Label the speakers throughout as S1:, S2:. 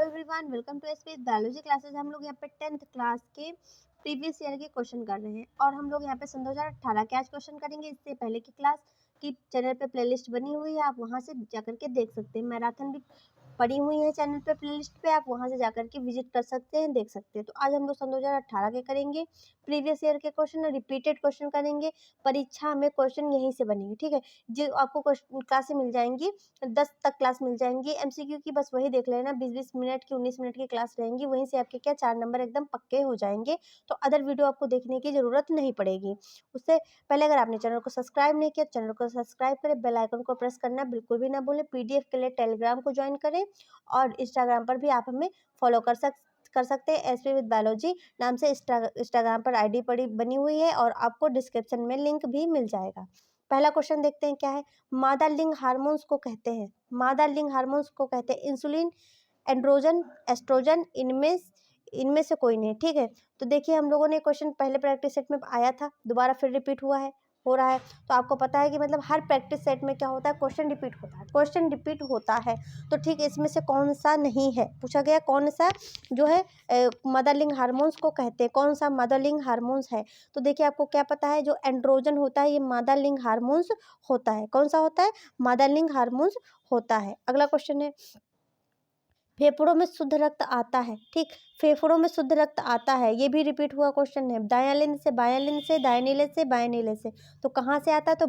S1: Everyone, welcome to SPS biology classes. हम लोग यहाँ पे 10th क्लास के प्रीवियस ईयर के क्वेश्चन कर रहे हैं और हम लोग यहाँ पे सन 2018 के आज क्वेश्चन करेंगे। इससे पहले की क्लास की चैनल पे प्लेलिस्ट बनी हुई है, आप वहाँ से जाकर के देख सकते हैं। मैराथन भी पड़ी हुई है चैनल पे प्लेलिस्ट पे, आप वहाँ से जाकर के विजिट कर सकते हैं, देख सकते हैं। तो आज हम लोग सन 2018 के करेंगे, प्रीवियस ईयर के क्वेश्चन और रिपीटेड क्वेश्चन करेंगे। परीक्षा में क्वेश्चन यहीं से बनेंगे, ठीक है। जो आपको क्लासें मिल जाएंगी 10 तक क्लास मिल जाएंगी। एमसीक्यू की बस वही देख लेना, 20-20 मिनट की 19 मिनट की क्लास रहेंगी, वहीं से आपके क्या 4 नंबर एकदम पक्के हो जाएंगे। तो अदर वीडियो आपको देखने की जरूरत नहीं पड़ेगी। उससे पहले अगर आपने चैनल को सब्सक्राइब नहीं किया, चैनल को सब्सक्राइब करें, बेल आइकन को प्रेस करना बिल्कुल भी ना भूलें। पीडीएफ के लिए टेलीग्राम को ज्वाइन करें और इंस्टाग्राम पर भी आप हमें फॉलो कर सकते हैं। एसपी विद बायोलॉजी नाम से इंस्टाग्राम पर आईडी बनी हुई है और आपको डिस्क्रिप्शन में लिंक भी मिल जाएगा। पहला क्वेश्चन देखते हैं क्या है। मादा लिंग हार्मोन्स को कहते हैं, मादा लिंग हार्मोन्स को कहते हैं इंसुलिन, एंड्रोजन, एस्ट्रोजन, इनमें से कोई नहीं, ठीक है। तो देखिए हम लोगों ने क्वेश्चन पहले प्रैक्टिस सेट में आया था, दोबारा फिर रिपीट हो रहा है। तो आपको पता है कि मतलब हर प्रैक्टिस सेट में क्या होता है, क्वेश्चन रिपीट होता है, क्वेश्चन रिपीट होता है। तो ठीक इसमें से कौन सा नहीं है, पूछा गया कौन सा जो है मदर लिंग हार्मोन्स को कहते हैं, कौन सा मदर लिंग हार्मोन्स है। तो देखिए आपको क्या पता है, जो एंड्रोजन होता है ये मदर लिंग हार्मोन्स होता है। कौन सा होता है, मदर लिंग हार्मोन्स होता है। अगला क्वेश्चन है, फेफड़ों में शुद्ध रक्त आता है, ठीक, फेफड़ों में शुद्ध रक्त आता है, ये भी रिपीट हुआ क्वेश्चन है। दायां लिंग से बायां लिंग से, दाएं नीले से बाएं नीले से। तो कहाँ से आता है, तो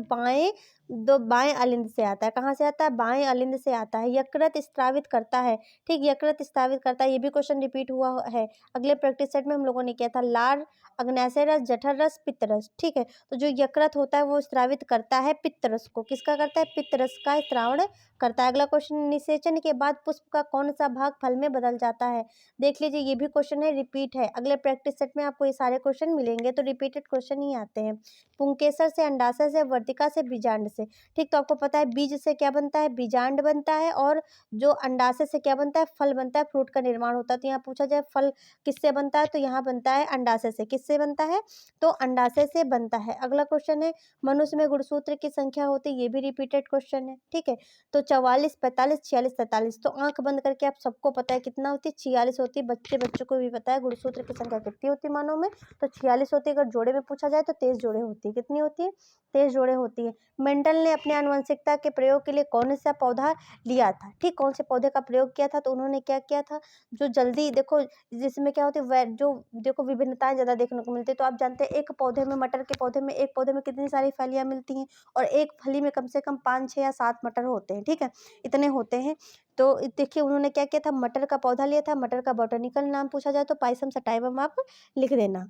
S1: बाएं अलिंद से आता है। कहाँ से आता है, बाएं अलिंद से आता है। यकृत स्त्रावित करता है, ठीक, यकृत स्त्रावित करता है, ये भी क्वेश्चन रिपीट हुआ है। अगले प्रैक्टिस सेट में हम लोगों ने किया था लार, अग्न्याशय रस, जठर रस, पित्त रस, ठीक है। तो जो यकृत होता है वो स्त्रावित करता है पित्त रस को, किसका करता है, पित्त रस का स्त्रावण करता है। अगला क्वेश्चन, निषेचन के बाद पुष्प का कौन सा भाग फल में बदल जाता है। देख लीजिए ये भी क्वेश्चन है, रिपीट है। अगले प्रैक्टिस सेट में आपको ये सारे क्वेश्चन मिलेंगे, तो रिपीटेड क्वेश्चन ही आते हैं। पुंकेसर से, अंडाशय से, वर्तिका से, बीजांड से, ठीक। तो आपको पता है बीज से क्या बनता है, बीजांड बनता है, और जो अंडाशय से क्या बनता है, फल बनता है, फ्रूट का निर्माण होता है। तो यहाँ पूछा जाए फल किससे बनता है, तो यहाँ बनता है अंडाशय से। किससे बनता है, तो अंडाशय से बनता है। अगला क्वेश्चन है, मनुष्य में गुणसूत्र की संख्या होती है, ये भी रिपीटेड क्वेश्चन है, ठीक है। तो 44, 45, 46, 47। तो आंख बंद करके आप सबको पता है कितना होती है, 46 होती है। बच्चों को भी पता है गुणसूत्र की संख्या कितनी होती है मानव में, तो 46 होती है। अगर जोड़े में पूछा जाए तो 23 जोड़े होती है। कितनी होती है, 23 जोड़े होती है। मेंडल ने अपने आनुवंशिकता के प्रयोग के लिए कौन सा पौधा लिया था, ठीक, कौन से पौधे का प्रयोग किया था। तो उन्होंने क्या किया था, जो जल्दी देखो जिसमें क्या होती है, जो देखो विभिन्नताएं ज़्यादा देखने को मिलती है। तो आप जानते हैं एक पौधे में, मटर के पौधे में, एक पौधे में कितनी सारी फलियां मिलती हैं, और एक फली में कम से कम 5, 6 या 7 मटर होते हैं, ठीक है, इतने होते हैं। तो देखिए उन्होंने क्या किया था, मटर का पौधा लिया था। मटर का बॉटनिकल नाम पूछा जाए तो पाइसम सटाइवम आप लिख देना,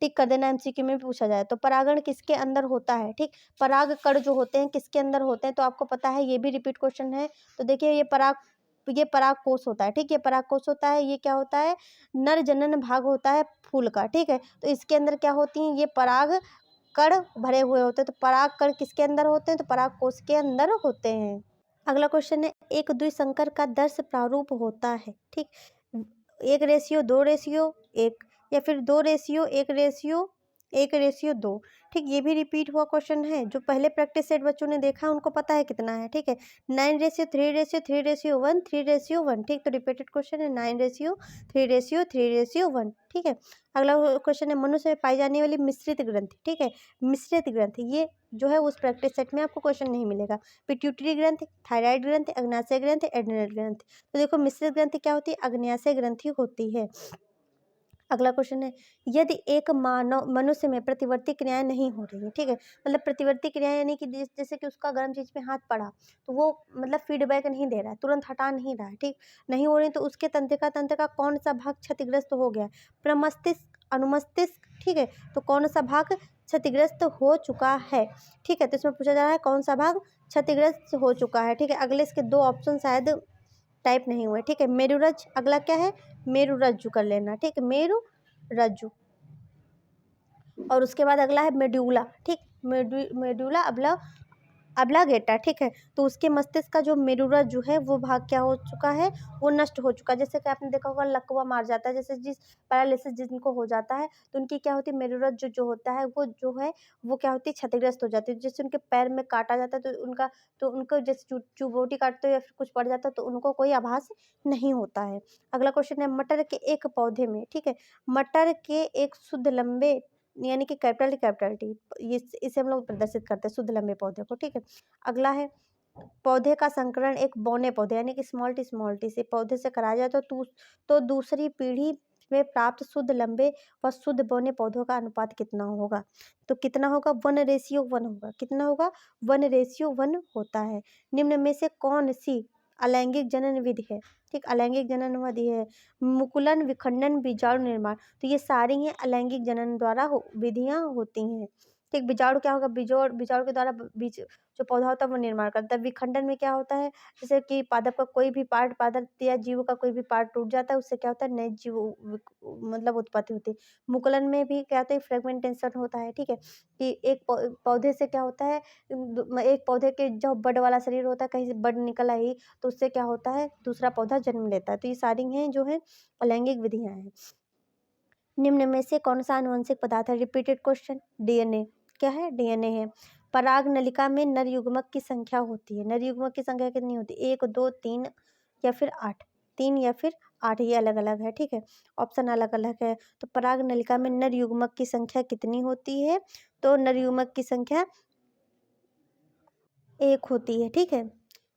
S1: टिक कर देना। एमसीक्यू में भी पूछा जाए तो परागण किसके अंदर होता है, ठीक, पराग कण जो होते हैं किसके अंदर होते हैं। तो आपको पता है ये भी रिपीट क्वेश्चन है। तो देखिए ये पराग कोष होता है, ठीक, ये पराग कोष होता है। ये क्या होता है, नर जनन भाग होता है फूल का, ठीक है। तो इसके अंदर क्या होती हैं, ये पराग कण भरे हुए होते हैं। तो पराग कण किसके अंदर होते हैं, तो पराग कोष के अंदर होते हैं। अगला क्वेश्चन है, एक द्विसंकर का दर्श प्रारूप होता है, ठीक, 1:2:1, या फिर 2:1:1:2, ठीक। ये भी रिपीट हुआ क्वेश्चन है, जो पहले प्रैक्टिस सेट बच्चों ने देखा उनको पता है कितना है, ठीक है। 9:3:3:1, 3:1, ठीक। तो रिपीटेड क्वेश्चन है 9:3:3:1, ठीक है। अगला क्वेश्चन है, मनुष्य में पाई जाने वाली मिश्रित ग्रंथि, ठीक है, मिश्रित ग्रंथि, ये जो है उस प्रैक्टिस सेट में आपको क्वेश्चन नहीं मिलेगा। पिट्यूटरी ग्रंथि, थायराइड ग्रंथि, अग्न्याशय ग्रंथि, एड्रिनल ग्रंथि। तो देखो मिश्रित ग्रंथि क्या होती है, अग्न्याशय ग्रंथि होती है। अगला क्वेश्चन है, यदि एक मनुष्य में प्रतिवर्ती क्रियाएं नहीं हो रही है, ठीक है, मतलब प्रतिवर्ती क्रियाएं यानी कि जैसे कि उसका गर्म चीज पे हाथ पड़ा तो वो मतलब फीडबैक नहीं दे रहा है, तुरंत हटा नहीं रहा है, ठीक, नहीं हो रही, तो उसके तंत्रिका का कौन सा भाग क्षतिग्रस्त हो गया, प्रमस्तिष्क, अनुमस्तिष्क, ठीक है। तो कौन सा भाग क्षतिग्रस्त हो चुका है, ठीक है। तो इसमें पूछा जा रहा है कौन सा भाग क्षतिग्रस्त हो चुका है, ठीक है। अगले इसके 2 ऑप्शन शायद टाइप नहीं हुए, ठीक है। मेरुरज, अगला क्या है, मेरुरज्जु कर लेना, ठीक, मेरुरज्जु। और उसके बाद अगला है मेड्यूला, ठीक, मेड्यूला अगला अब्लागेटा, ठीक है। तो उसके मस्तिष्क का जो मेरुरज जो है वो भाग क्या हो चुका है, वो नष्ट हो चुका है। जैसे कि आपने देखा होगा लकवा मार जाता है, जैसे जिस पैरालिसिस जिनको हो जाता है तो उनकी क्या होती है, मेरुरज जो होता है वो जो है वो क्या होती है, क्षतिग्रस्त हो जाती है। जैसे उनके पैर में काटा जाता है तो उनको जैसे चुभोटी काटते हो या फिर कुछ पड़ जाता है तो उनको कोई आभास नहीं होता है। अगला क्वेश्चन है, मटर के एक पौधे में, ठीक है, मटर के एक शुद्ध लंबे यानी कि कैपिटल टी, इसे हम लोग प्रदर्शित करते हैं शुद्ध लंबे पौधे को, ठीक है। अगला है, पौधे का संकरण एक बौने पौधे यानी कि स्मॉल टी से पौधे से कराया जाए तो दूसरी पीढ़ी में प्राप्त शुद्ध लंबे व शुद्ध बौने पौधों का अनुपात कितना होगा, तो कितना होगा, 1:1 होगा। कितना होगा, 1:1 होता है। निम्न में से कौन सी अलैंगिक जनन विधि है, ठीक, अलैंगिक जनन विधि है, मुकुलन, विखंडन, बीजाणु निर्माण, तो ये सारी हैं अलैंगिक जनन द्वारा विधियां होती हैं, ठीक। बीजाणु क्या होगा, बीजाणु के द्वारा बीज जो पौधा होता है वो निर्माण करता है। विखंडन में क्या होता है, जैसे कि पादप का कोई भी पार्ट, पादप या जीव का कोई भी पार्ट टूट जाता है, उससे क्या होता है, नए जीव मतलब उत्पत्ति होती है। मुकुलन में भी क्या होता है, फ्रेगमेंटेशन होता है, ठीक है, कि एक पौधे से क्या होता है, एक पौधे के जो बड वाला शरीर होता है कहीं से बड निकल आई तो उससे क्या होता है, दूसरा पौधा जन्म लेता है। तो ये सारी हैं जो है अलैंगिक विधियां हैं। निम्न में से कौन सा आनुवंशिक पदार्थ है, रिपीटेड क्वेश्चन, डीएनए। क्या है, डीएनए है। पराग नलिका में नर युग्मक की संख्या होती है, नर युग्मक की संख्या कितनी होती है, 1, 2, 3 या फिर 8, 3 या फिर 8, ये अलग अलग है, ठीक है, ऑप्शन अलग अलग है। तो पराग नलिका में नर युग्मक की संख्या कितनी होती है, तो नर युग्मक की संख्या 1 होती है, ठीक है।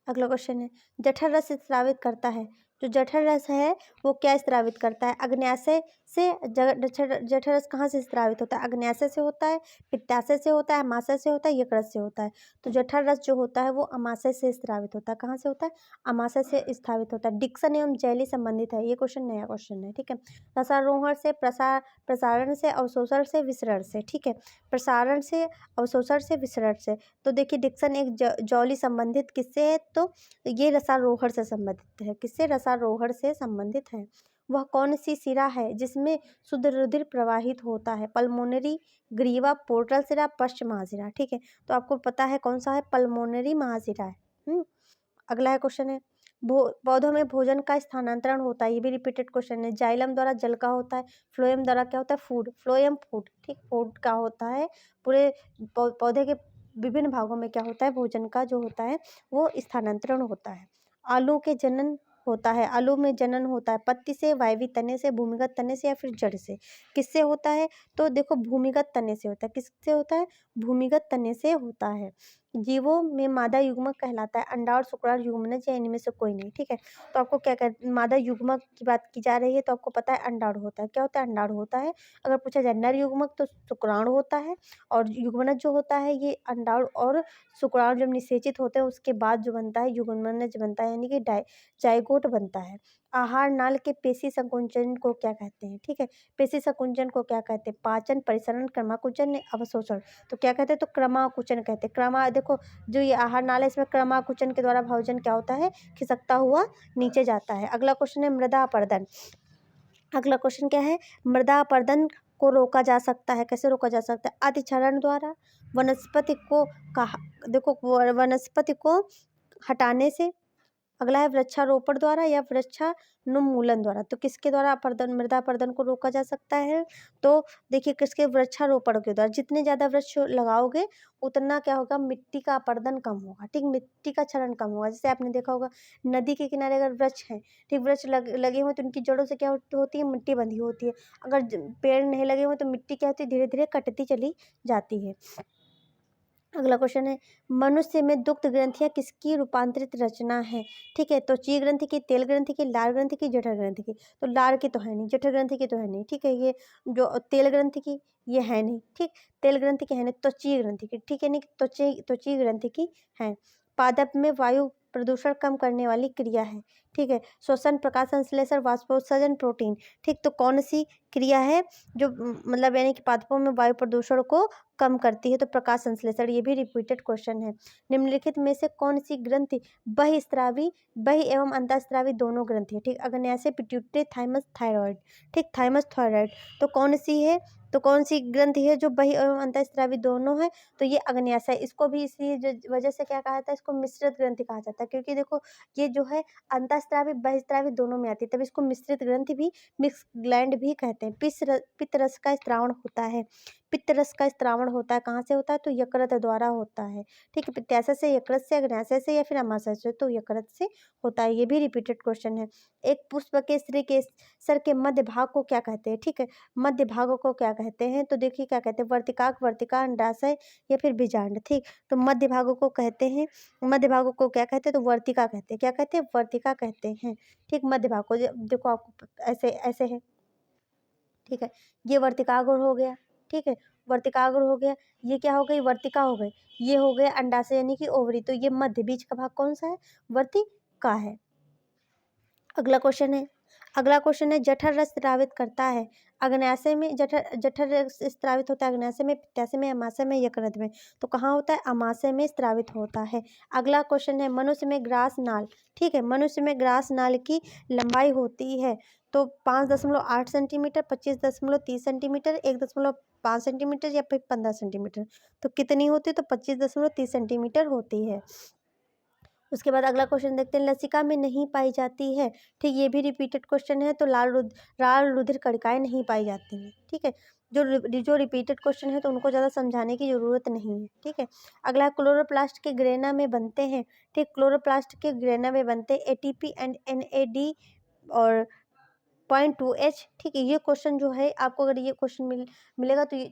S1: अगला क्वेश्चन है, जठर रस स्रावित करता है, जो जठर रस है वो क्या स्रावित करता है, अग्न्याशय से। जठर रस कहाँ से स्रावित होता है, अग्न्याशय से होता है, पित्ताशय से होता है, अमाशय से होता है, यकृत से होता है। तो जठर रस जो होता है वो अमाशय से स्रावित होता है, कहाँ से होता है, अमाशय से स्रावित होता है। डिक्शन एवं जैली संबंधित है, ये क्वेश्चन नया क्वेश्चन है, ठीक है। रसारोहण से, प्रसारण से, अवशोषण से, विसरण से, ठीक है, प्रसारण से, अवशोषण से, विसरण से। तो देखिए डिक्शन एक जौली संबंधित किससे है, तो ये रसारोहण से संबंधित है, किससे, रसारोहण से संबंधित है। वह कौन सी शिरा है जिसमें शुद्ध रुधिर प्रवाहित होता है, पल्मोनरी, ग्रीवा, पोर्टल शिरा, पश्च महाशिरा, ठीक है। तो आपको पता है कौन सा है, पल्मोनरी महाशिरा है। अगला है क्वेश्चन है, पौधों में भोजन का स्थानांतरण होता है, ये भी रिपीटेड क्वेश्चन है। जाइलम द्वारा जल का होता है, फ्लोएम द्वारा क्या होता है, फूड, फ्लोएम फूड, ठीक, फूड का होता है। पूरे पौधे के विभिन्न भागों में क्या होता है, भोजन का जो होता है वो स्थानांतरण होता है। आलू के जनन होता है, आलू में जनन होता है पत्ती से, वायवी तने से, भूमिगत तने से या फिर जड़ से। किससे होता है, तो देखो भूमिगत तने से होता है, किससे होता है, भूमिगत तने से होता है। जीवों में मादा युग्मक कहलाता है, अंडा और शुक्राणु युग्मनज या इनमें से कोई नहीं, ठीक है। तो आपको क्या मादा युग्मक की बात की जा रही है तो आपको पता है अंडाणु होता है, क्या होता है, अंडाणु होता है। अगर पूछा जाए नर युग्मक तो शुक्राणु होता है, और युग्मनज जो होता है ये अंडाणु और शुक्राणु जब निषेचित होते हैं उसके बाद जो बनता है युग्मनज बनता है, यानी कि जाइगोट बनता है। आहार नाल के पेशी संकुचन को क्या कहते हैं, ठीक है, पेशी संकुचन को क्या कहते हैं, पाचन, परिसरण, क्रमाकुचन, अवशोषण। तो क्या कहते हैं, तो क्रमाकुचन कहते हैं। देखो जो ये आहार नाल है इसमें क्रमाकुचन के द्वारा भोजन क्या होता है, खिसकता हुआ नीचे जाता है। अगला क्वेश्चन है, मृदा अपर्दन। अगला क्वेश्चन क्या है, मृदा अपर्दन को रोका जा सकता है, कैसे रोका जा सकता है, अतिक्षरण द्वारा, वनस्पति को देखो वनस्पति को हटाने से। अगला है वृक्षारोपण द्वारा या वृक्षानुमूलन द्वारा। तो किसके द्वारा मृदा अपर्दन को रोका जा सकता है, तो देखिए किसके, वृक्षारोपण के द्वारा। जितने ज़्यादा वृक्ष लगाओगे उतना क्या होगा, मिट्टी का अपर्दन कम होगा, ठीक, मिट्टी का क्षरण कम होगा। जैसे आपने देखा होगा नदी के किनारे अगर वृक्ष हैं, ठीक, वृक्ष लगे हुए तो उनकी जड़ों से क्या होती है, मिट्टी बंधी होती है। अगर पेड़ नहीं लगे हुए तो मिट्टी क्या होती है, धीरे धीरे कटती चली जाती है। अगला क्वेश्चन है, मनुष्य में दुग्ध ग्रंथियां किसकी रूपांतरित रचना है, ठीक है, तो ची ग्रंथि की, तेल ग्रंथि की, लार ग्रंथि की, जठर ग्रंथि की। तो लार की तो है नहीं, जठर ग्रंथि की तो है नहीं, ठीक है, ये जो तेल ग्रंथि की ये है नहीं, ठीक, तेल ग्रंथि की है नहीं, त्वची ग्रंथि की, ठीक है, नहीं, त्वची ग्रंथि की है। पादप में वायु प्रदूषण कम करने वाली क्रिया है, ठीक है, श्वसन, प्रकाश संश्लेषण, वाष्पोत्सर्जन, प्रोटीन, ठीक। तो कौन सी क्रिया है जो मतलब यानी कि पादपों में वायु प्रदूषण को कम करती है, तो प्रकाश संश्लेषण, ये भी रिपीटेड क्वेश्चन है। निम्नलिखित में से कौन सी ग्रंथि बहिस्रावी, बहि एवं अंतःस्रावी दोनों ग्रंथि है, ठीक, अग्न्याशय, पिट्यूटरी, थाइमस, थायराइड, ठीक, थाइमस, थायराइड। तो कौन सी है, तो कौन सी ग्रंथि है जो बहि एवं अंतःस्रावी दोनों है, तो ये अग्न्याशय है। इसको भी इसी वजह से क्या कहा जाता है, इसको मिश्रित ग्रंथि कहा जाता है, क्योंकि देखो ये जो है अंतःस्रावी बहिस्रावी दोनों में आती है, तब इसको मिश्रित ग्रंथि भी, मिक्स ग्लैंड भी कहते हैं। पित्त रस का स्त्रावण होता है। पित्त रस का स्त्रावण होता है, कहाँ से होता है, तो यकृत द्वारा होता है। ठीक है, पित्ताशय से, यकृत से, अग्न्याशय से या फिर अमाशय से, तो यकृत से होता है। ये भी रिपीटेड क्वेश्चन है। एक पुष्प के श्री के सर के मध्य भाग को क्या कहते हैं। ठीक है, मध्य भाग को क्या कहते हैं, तो देखिए क्या कहते हैं, वर्तिकाक, वर्तिका, अंडाशय या फिर बीजांड। ठीक, तो मध्य भागों को कहते हैं, मध्य भागों को क्या कहते हैं, तो वर्तिका कहते हैं। क्या कहते हैं, वर्तिका कहते हैं। ठीक, मध्य भाग को देखो आपको ऐसे ऐसे है। ठीक है, ये वर्तिकाग्र हो गया। ठीक है, वर्तिकाग्र हो गया। ये क्या हो गई, वर्तिका हो गई। ये हो गया अंडाशय यानी कि ओवरी, तो ये मध्य बीच का भाग कौन सा है, वर्तिका है। अगला क्वेश्चन है, अगला क्वेश्चन है, जठर रस स्रावित करता है अग्न्याशय में। जठर रस स्रावित होता है अग्न्याशय में, पित्ताशय में, अमाशय में, यकृत में। तो कहाँ होता है, अमाशय में स्रावित होता है। अगला क्वेश्चन है, मनुष्य में ग्रास नाल। ठीक है, मनुष्य में ग्रास नाल की लंबाई होती है तो 5.8 सेंटीमीटर, 25.30 सेंटीमीटर, 1.5 सेंटीमीटर या फिर 15 सेंटीमीटर। तो कितनी होती है, तो 25.30 सेंटीमीटर होती है। उसके बाद अगला क्वेश्चन देखते हैं, लसिका में नहीं पाई जाती है। ठीक, ये भी रिपीटेड क्वेश्चन है। तो लाल रुधिर कणिकाएं नहीं पाई जाती हैं। ठीक है, जो रिपीटेड क्वेश्चन है तो उनको ज़्यादा समझाने की ज़रूरत नहीं है। ठीक है, अगला क्लोरोप्लास्ट के ग्रेना में बनते हैं। ठीक, क्लोरोप्लास्ट के ग्रेना में बनते हैं एटीपी एंड एनएडी और 0.2H। ठीक है, ये क्वेश्चन जो है आपको, अगर ये क्वेश्चन मिलेगा तो ये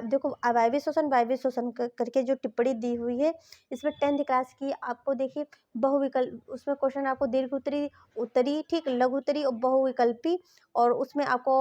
S1: देखो अवायवीय शोषण वायवीय शोषण करके जो टिप्पणी दी हुई है, इसमें 10th क्लास की आपको देखिए बहुविकल्प, उसमें क्वेश्चन आपको दीर्घ उत्तरी, उत्तरी, ठीक, लघु उत्तरी और बहुविकल्पी, और उसमें आपको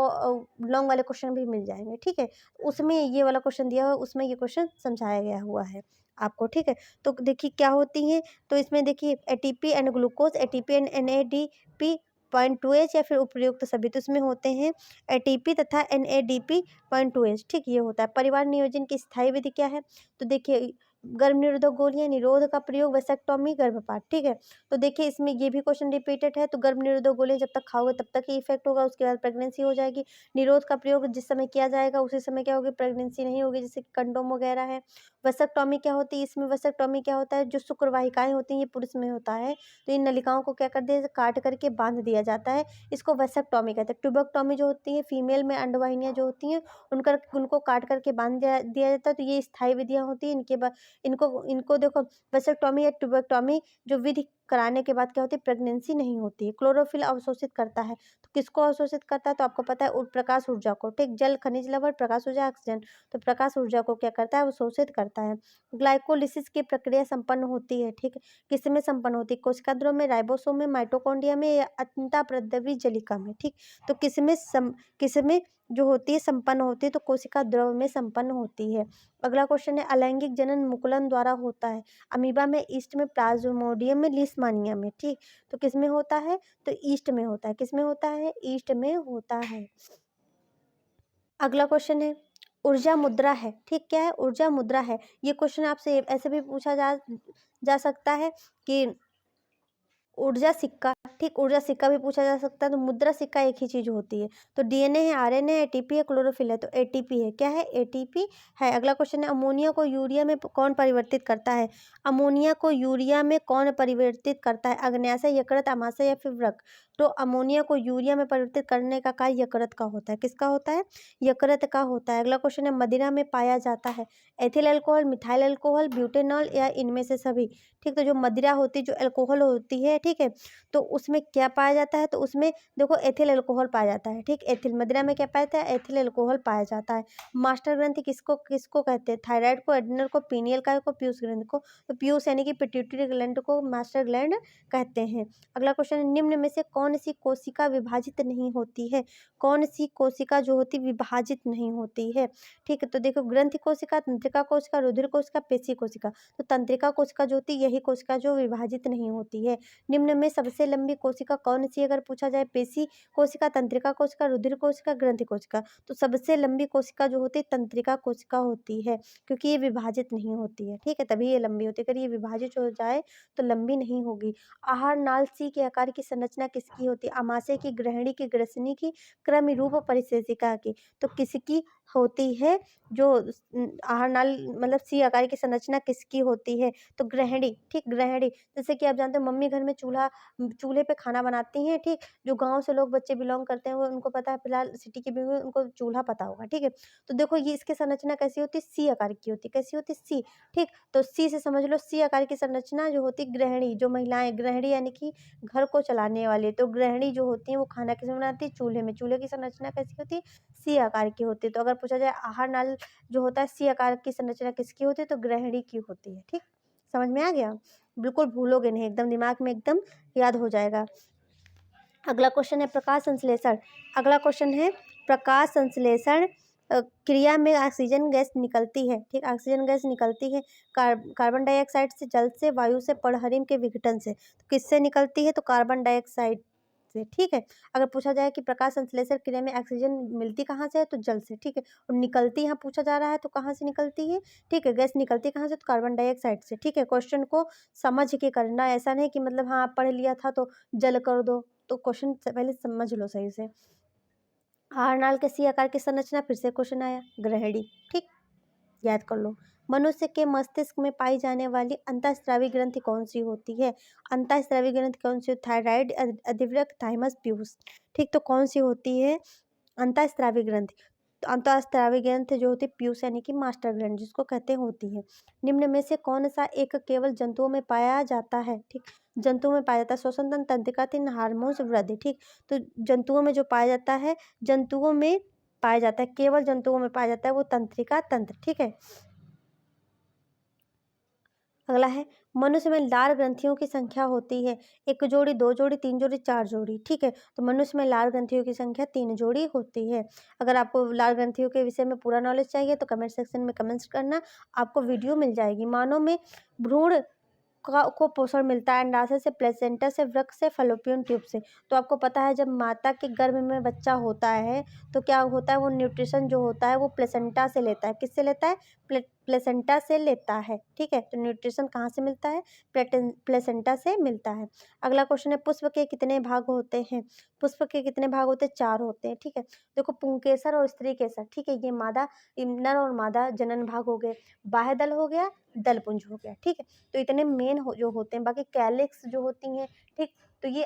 S1: लॉन्ग वाले क्वेश्चन भी मिल जाएंगे। ठीक है, उसमें ये वाला क्वेश्चन दिया हुआ है, उसमें ये क्वेश्चन समझाया गया हुआ है आपको। ठीक है, तो देखिए क्या होती हैं, तो इसमें देखिए ATP and glucose, ATP and NADP 0.2H या फिर उपयुक्त सभी, तो इसमें होते हैं एटीपी तथा एनएडीपी 0.2H। ठीक, ये होता है। परिवार नियोजन की स्थायी विधि क्या है, तो देखिए गर्भ निरोधक गोलियां, निरोध का प्रयोग, वेसेक्टोमी, गर्भपात। ठीक है, तो देखिए इसमें ये भी क्वेश्चन रिपीटेड है। तो गर्भ निरोधक गोलियां जब तक खाओगे तब तक ही इफेक्ट होगा, उसके बाद प्रेगनेंसी हो जाएगी। निरोध का प्रयोग जिस समय किया जाएगा उसी समय क्या होगी, प्रेगनेंसी नहीं होगी, जैसे कंडोम वगैरह है। वेसेक्टोमी क्या होती है, इसमें वेसेक्टोमी क्या होता है, जो शुक्रवाहिकाएं होती हैं ये पुरुष में होता है, तो इन नलिकाओं को क्या कर दिया, काट करके बांध दिया जाता है, इसको वेसेक्टोमी कहते हैं। ट्यूबेक्टोमी जो होती है, फीमेल में अंडवाहिनियां जो होती हैं उनको काट करके बांध दिया जाता है, तो ये स्थायी विधियां होती हैं। इनके बाद इनको इनको देखो, वेसेक्टोमी या ट्यूबेक्टोमी जो विधि कराने के बाद क्या होती है, प्रेगनेंसी नहीं होती है। क्लोरोफिल अवशोषित करता है, तो किसको अवशोषित करता है, तो आपको पता है प्रकाश ऊर्जा को। ठीक, जल, खनिज लवण, प्रकाश ऊर्जा, ऑक्सीजन, तो प्रकाश ऊर्जा को क्या करता है, अवशोषित करता है। ग्लाइकोलिसिस की प्रक्रिया संपन्न होती है। ठीक, किसमें संपन्न होती है, कोशिका द्रव में, राइबोसोम में, माइटोकॉन्ड्रिया में या अंतःप्रद्रवी जलिका में। ठीक, तो किसमें जो होती है संपन्न होती है, तो कोशिका द्रव में संपन्न होती है। अगला क्वेश्चन है, अलैंगिक जनन मुकुलन द्वारा होता है। अमीबा में, ईस्ट में, प्लाज्मोडियम में, लीशमानिया में। ठीक, तो किसमें होता है, तो ईस्ट में होता है। किसमें होता है, ईस्ट में होता है। अगला क्वेश्चन है, ऊर्जा मुद्रा है। ठीक, क्या है, ऊर्जा मुद्रा है। ये क्वेश्चन आपसे ऐसे भी पूछा जा सकता है कि ऊर्जा सिक्का। ठीक, ऊर्जा सिक्का भी पूछा जा सकता है। तो मुद्रा सिक्का एक ही चीज होती है। तो डीएनए है, आरएनए है, एटीपी है, क्लोरोफिल है, तो एटीपी है। क्या है, एटीपी है। अगला क्वेश्चन है, अमोनिया को यूरिया में कौन परिवर्तित करता है। अमोनिया को यूरिया में कौन परिवर्तित करता है, अग्न्याशय, यकृत, अमाशय या फिर वृक्क। तो अमोनिया को यूरिया में परिवर्तित करने का कार्य यकृत का होता है। किसका होता है, यकृत का होता है। अगला क्वेश्चन है, मदिरा में पाया जाता है ethyl alcohol, methyl alcohol, butanol या इनमें से सभी। ठीक, तो जो मदिरा होती है, जो अल्कोहल होती है, ठीक है, तो उसमें क्या पाया जाता है, तो उसमें देखो एथिल अल्कोहल पाया जाता है। ठीक, एथिल, मदिरा में क्या पाया जाता है, एथिल अल्कोहल पाया जाता है। मास्टर ग्रंथि किसको किसको कहते हैं, थायराइड को, एड्रिनल को, पीनियल काय को, पीयूष ग्रंथि को। तो पीयूष यानी कि पिट्यूटरी ग्लैंड को मास्टर ग्लैंड कहते हैं। अगला क्वेश्चन है, निम्न में से कौन सी कोशिका विभाजित नहीं होती है। कौन सी कोशिका जो होती विभाजित नहीं होती है। ठीक है, तो देखो ग्रंथि कोशिका, तंत्रिका कोशिका, रुधिर कोशिका, पेशी कोशिका। तो तंत्रिका कोशिका जो होती है यही कोशिका जो विभाजित नहीं होती है। निम्न में सबसे लंबी कोशिका कौन सी, अगर पूछा जाए, पेशी कोशिका, तंत्रिका कोशिका, रुधिर कोशिका, ग्रंथि कोशिका। तो सबसे लंबी कोशिका जो होती है तंत्रिका कोशिका होती है, क्योंकि ये विभाजित नहीं होती है। ठीक है, तभी ये लंबी होती है। अगर ये विभाजित हो जाए तो लंबी नहीं होगी। आहार नाल सी के आकार की संरचना किसकी होती है, अमाशय की, ग्रहणी की, ग्रसनी की, क्रमिरूप परिशेषिका की। तो किसकी होती है, जो आहार नाल मतलब सी आकार की संरचना किसकी होती है? तो गृहिणी, ठीक, गृहिणी। जैसे कि आप जानते हो मम्मी घर में चूल्हे पे खाना बनाती हैं, ठीक? जो गाँव से लोग बच्चे बिलॉन्ग करते हैं वो उनको पता है, फिलहाल सिटी के भी हुए उनको चूल्हा पता होगा, ठीक है? तो देखो ये इसकी संरचना कैसी होती है? सी आकार की होती है। कैसी होती है? सी, ठीक? तो सी से समझ लो सी आकार की संरचना जो होती है गृहिणी, जो महिलाएँ गृहिणी यानी कि घर को चलाने वाली, तो गृहिणी जो होती हैं वो खाना किसमें बनाती है? चूल्हे में। चूल्हे की संरचना कैसी होती है? सी आकार की होती है। तो अगर पूछा जाए आहार नाल जो होता है सी आकार की संरचना किसकी होती है? तो गृहिणी की होती है, ठीक? समझ में आ गया? बिल्कुल भूलोगे नहीं, एकदम दिमाग में एकदम याद हो जाएगा। अगला क्वेश्चन है प्रकाश संश्लेषण। अगला क्वेश्चन है प्रकाश संश्लेषण क्रिया में ऑक्सीजन गैस निकलती है, ठीक? ऑक्सीजन गैस निकलती है कार्बन डाइऑक्साइड से, जल से, वायु से, पर्णहरिम के विघटन से। तो किससे निकलती है? तो कार्बन डाइऑक्साइड से, ठीक है? अगर पूछा जाए कि प्रकाश संश्लेषण क्रिया में ऑक्सीजन मिलती कहाँ से है? तो जल से, ठीक है? और निकलती यहाँ पूछा जा रहा है तो कहाँ से निकलती है? ठीक है, गैस निकलती कहाँ से? तो कार्बन डाइऑक्साइड से, ठीक है? क्वेश्चन को समझ के करना, ऐसा नहीं कि मतलब हाँ पढ़ लिया था तो जल कर दो। तो क्वेश्चन पहले समझ लो सही से। आहारनाल के सी आकार की संरचना, फिर से क्वेश्चन आया, गृहिणी, ठीक? याद कर लो। मनुष्य के मस्तिष्क में पाई जाने वाली अंतःस्रावी ग्रंथि कौन सी होती है? अंतःस्रावी ग्रंथि कौन सी? थायराइड, अधिवृक्क, थाइमस, पीयूष, ठीक? तो कौन सी होती है? अंतःस्रावी ग्रंथि। तो अंतःस्रावी ग्रंथि जो होती है पीयूष यानी कि मास्टर ग्लैंड जिसको कहते हैं होती है। निम्न में से कौन सा एक केवल जंतुओं में पाया जाता है? ठीक, जंतुओं में पाया जाता है। श्वसन तंत्र, तंत्रिका तंत्र, हार्मोन्स, वृद्धि, ठीक? तो जंतुओं में जो पाया जाता है, जंतुओं में पाया जाता है, केवल जंतुओं में पाया जाता है वो तंत्रिका तंत्र, ठीक है? अगला है मनुष्य में लार ग्रंथियों की संख्या होती है 1 जोड़ी, 2 जोड़ी, 3 जोड़ी, 4 जोड़ी, ठीक है? तो मनुष्य में लार ग्रंथियों की संख्या 3 जोड़ी होती है। अगर आपको लार ग्रंथियों के विषय में पूरा नॉलेज चाहिए तो कमेंट सेक्शन में कमेंट्स करना, आपको वीडियो मिल जाएगी। मानव में भ्रूण को पोषण मिलता है अंडाशय से, प्लेसेंटा से, वृक्क से, फैलोपियन ट्यूब से। तो आपको पता है जब माता के गर्भ में बच्चा होता है तो क्या होता है, वो न्यूट्रिशन जो होता है वो प्लेसेंटा से लेता है। किससे लेता है? प्लेसेंटा से लेता है, ठीक है? तो न्यूट्रिशन कहाँ से मिलता है? प्लेसेंटा से मिलता है। अगला क्वेश्चन है पुष्प के कितने भाग होते हैं? पुष्प के कितने भाग होते हैं? 4 होते हैं, ठीक है? देखो पुंकेसर और स्त्री केसर, ठीक है? ये मादा, नर और मादा जनन भाग हो गए, बाह्य दल हो गया, दल पुंज हो गया, ठीक है? तो इतने मेन जो होते हैं, बाकी कैलिक्स जो होती हैं, ठीक? तो ये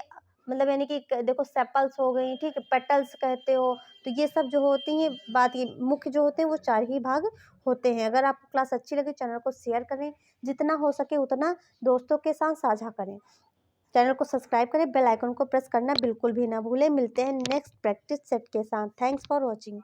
S1: मतलब यानी कि देखो सेपल्स हो गई, ठीक है? पेटल्स कहते हो, तो ये सब जो होती हैं, बात ये मुख्य जो होते हैं वो 4 ही भाग होते हैं। अगर आपको क्लास अच्छी लगी चैनल को शेयर करें, जितना हो सके उतना दोस्तों के साथ साझा करें। चैनल को सब्सक्राइब करें, बेल आइकन को प्रेस करना बिल्कुल भी ना भूलें। मिलते हैं नेक्स्ट प्रैक्टिस सेट के साथ। Thanks for watching.